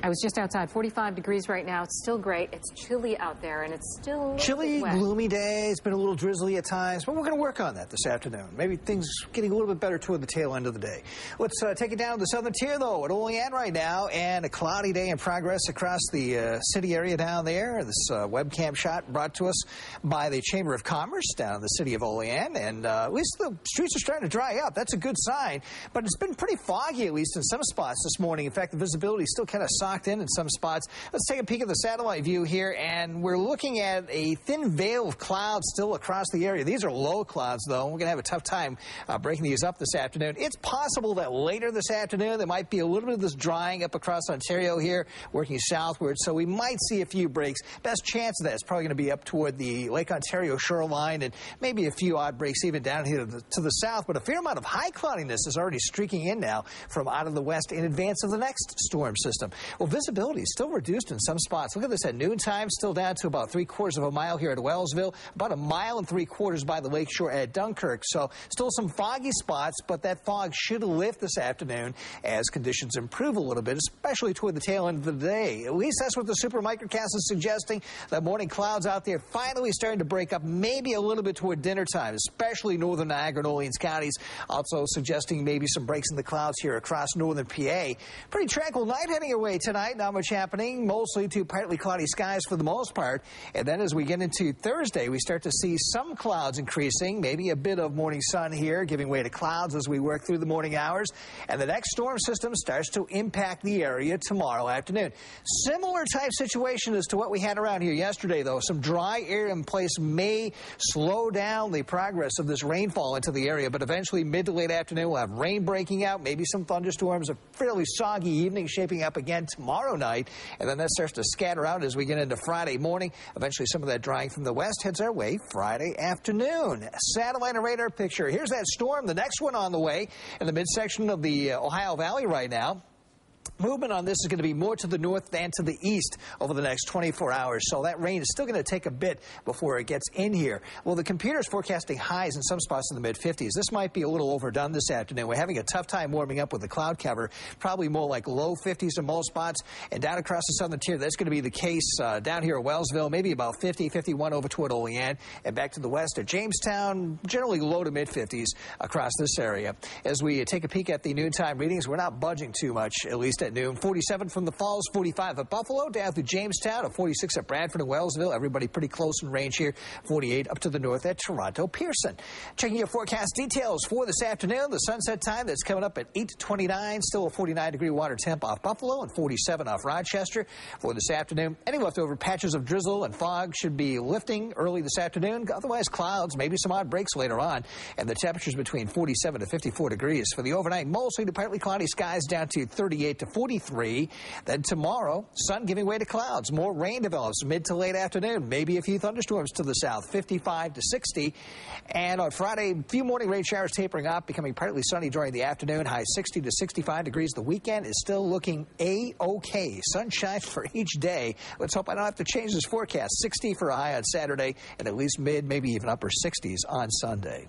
I was just outside, 45 degrees right now. It's still great. It's chilly out there, and it's still chilly, wet. gloomy day. It's been a little drizzly at times, but we're going to work on that this afternoon. Maybe things getting a little bit better toward the tail end of the day. Let's take it down to the southern tier, though, at Olean right now, and a cloudy day in progress across the city area down there. This webcam shot brought to us by the Chamber of Commerce down in the city of Olean, and at least the streets are starting to dry up. That's a good sign, but it's been pretty foggy, at least in some spots this morning. In fact, the visibility is still kind of socked in some spots. Let's take a peek at the satellite view here, and we're looking at a thin veil of clouds still across the area. These are low clouds, though. We're going to have a tough time breaking these up this afternoon. It's possible that later this afternoon there might be a little bit of this drying up across Ontario here, working southward, so we might see a few breaks. Best chance of that is probably going to be up toward the Lake Ontario shoreline, and maybe a few odd breaks even down here to the south, but a fair amount of high cloudiness is already streaking in now from out of the west in advance of the next storm system. Well, visibility is still reduced in some spots. Look at this at noontime, still down to about 3/4 of a mile here at Wellsville, about 1 3/4 miles by the lakeshore at Dunkirk. So still some foggy spots, but that fog should lift this afternoon as conditions improve a little bit, especially toward the tail end of the day. At least that's what the super microcast is suggesting. The morning clouds out there finally starting to break up, maybe a little bit toward dinner time, especially northern Niagara and Orleans counties. Also suggesting maybe some breaks in the clouds here across northern PA. Pretty tranquil night heading away tonight. Not much happening, mostly to partly cloudy skies for the most part. And then as we get into Thursday, we start to see some clouds increasing, maybe a bit of morning sun here, giving way to clouds as we work through the morning hours. And the next storm system starts to impact the area tomorrow afternoon. Similar type situation as to what we had around here yesterday, though. Some dry air in place may slow down the progress of this rainfall into the area, but eventually mid to late afternoon we'll have rain breaking out, maybe some thunderstorms, a fairly soggy evening shaping up again tomorrow night, and then that starts to scatter out as we get into Friday morning. Eventually some of that drying from the west heads our way Friday afternoon. Satellite and radar picture. Here's that storm, the next one on the way in the midsection of the Ohio Valley right now. Movement on this is going to be more to the north than to the east over the next 24 hours. So that rain is still going to take a bit before it gets in here. Well, the computer's forecasting highs in some spots in the mid-50s. This might be a little overdone this afternoon. We're having a tough time warming up with the cloud cover. Probably more like low 50s in most spots. And down across the southern tier, that's going to be the case down here at Wellsville, maybe about 50, 51 over toward Olean. And back to the west at Jamestown, generally low to mid-50s across this area. As we take a peek at the noontime readings, we're not budging too much, at least at noon. 47 from the Falls, 45 at Buffalo, down through Jamestown, at 46 at Bradford and Wellsville. Everybody pretty close in range here. 48 up to the north at Toronto Pearson. Checking your forecast details for this afternoon. The sunset time that's coming up at 8:29. Still a 49-degree water temp off Buffalo and 47 off Rochester for this afternoon. Any leftover patches of drizzle and fog should be lifting early this afternoon. Otherwise, clouds, maybe some odd breaks later on. And the temperatures between 47 to 54 degrees. For the overnight, mostly to partly cloudy skies down to 38 to 43. Then tomorrow, sun giving way to clouds. More rain develops mid to late afternoon. Maybe a few thunderstorms to the south, 55 to 60. And on Friday, a few morning rain showers tapering off, becoming partly sunny during the afternoon. High 60 to 65 degrees. The weekend is still looking A-OK. Sunshine for each day. Let's hope I don't have to change this forecast. 60 for a high on Saturday and at least mid, maybe even upper 60s on Sunday.